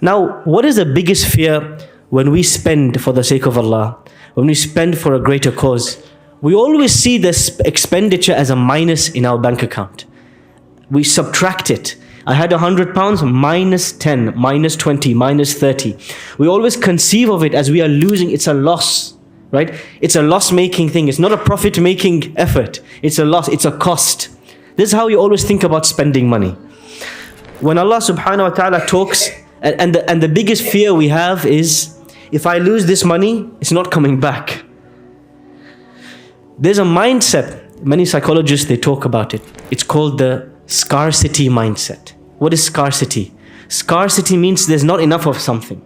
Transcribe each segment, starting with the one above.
Now, what is the biggest fear when we spend for the sake of Allah? When we spend for a greater cause? We always see this expenditure as a minus in our bank account. We subtract it. I had £100, minus 10, minus 20, minus 30. We always conceive of it as we are losing. It's a loss, right? It's a loss-making thing. It's not a profit-making effort. It's a loss. It's a cost. This is how you always think about spending money. When Allah subhanahu wa ta'ala talks, and the biggest fear we have is, if I lose this money, it's not coming back. There's a mindset, many psychologists, they talk about it. It's called the scarcity mindset. What is scarcity? Scarcity means there's not enough of something.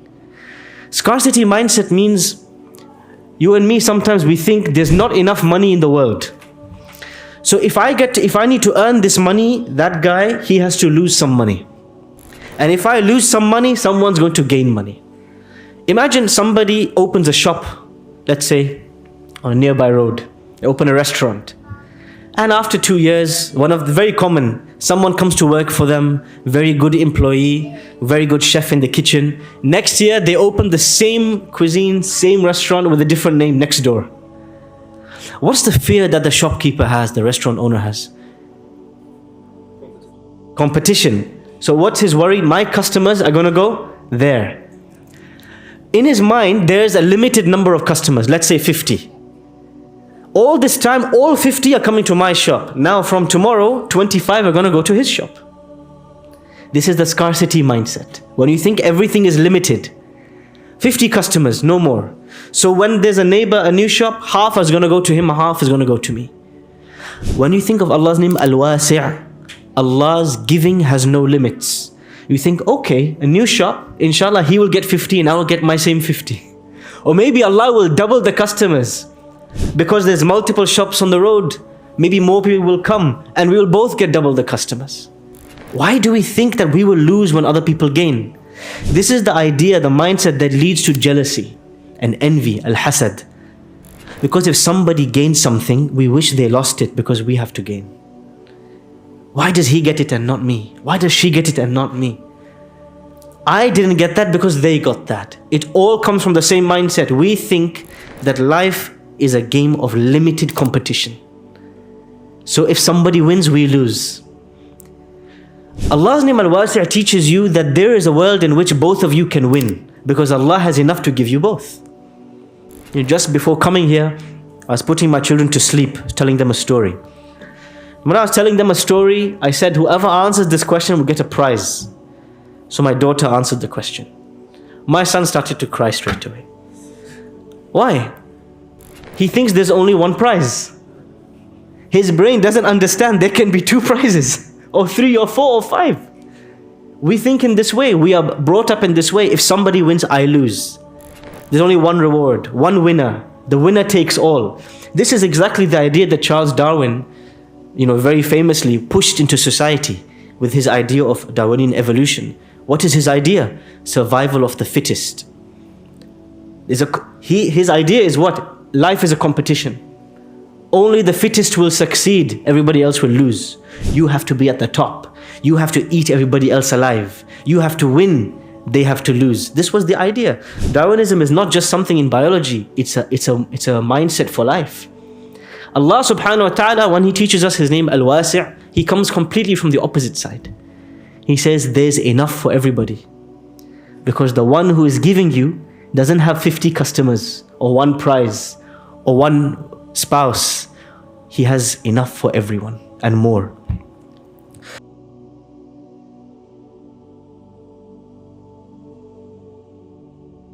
Scarcity mindset means you and me, sometimes we think there's not enough money in the world. So if I need to earn this money, that guy, he has to lose some money. And if I lose some money, someone's going to gain money. Imagine somebody opens a shop, let's say, on a nearby road. They open a restaurant. And after 2 years, one of the very common, someone comes to work for them, very good employee, very good chef in the kitchen. Next year, they open the same cuisine, same restaurant with a different name next door. What's the fear that the shopkeeper has, the restaurant owner has? Competition. So what's his worry? My customers are going to go there. In his mind, there's a limited number of customers, let's say 50. All this time, all 50 are coming to my shop. Now from tomorrow, 25 are going to go to his shop. This is the scarcity mindset. When you think everything is limited, 50 customers, no more. So when there's a neighbor, a new shop, half is going to go to him, half is going to go to me. When you think of Allah's name, Al-Wasi', Allah's giving has no limits. You think, okay, a new shop, inshallah, he will get 50 and I will get my same 50. Or maybe Allah will double the customers. Because there's multiple shops on the road, maybe more people will come and we will both get double the customers. Why do we think that we will lose when other people gain? This is the idea, the mindset that leads to jealousy and envy, al-hasad. Because if somebody gains something, we wish they lost it because we have to gain. Why does he get it and not me? Why does she get it and not me? I didn't get that because they got that. It all comes from the same mindset. We think that life is a game of limited competition. So if somebody wins, we lose. Allah's name Al-Wasi' teaches you that there is a world in which both of you can win, because Allah has enough to give you both. Just before coming here, I was putting my children to sleep, telling them a story. When I was telling them a story, I said, whoever answers this question will get a prize. So my daughter answered the question. My son started to cry straight away. Why? He thinks there's only one prize. His brain doesn't understand there can be 2 prizes, or 3 or 4 or 5. We think in this way. We are brought up in this way. If somebody wins, I lose. There's only one reward, one winner. The winner takes all. This is exactly the idea that Charles Darwin, very famously pushed into society with his idea of Darwinian evolution. What is his idea? Survival of the fittest. His idea is what? Life is a competition. Only the fittest will succeed, everybody else will lose. You have to be at the top. You have to eat everybody else alive. You have to win, they have to lose. This was the idea. Darwinism is not just something in biology, it's a mindset for life. Allah subhanahu wa ta'ala, when He teaches us His name Al-Wasi', He comes completely from the opposite side. He says there's enough for everybody. Because the one who is giving you doesn't have 50 customers, or 1 prize, or 1 spouse. He has enough for everyone and more.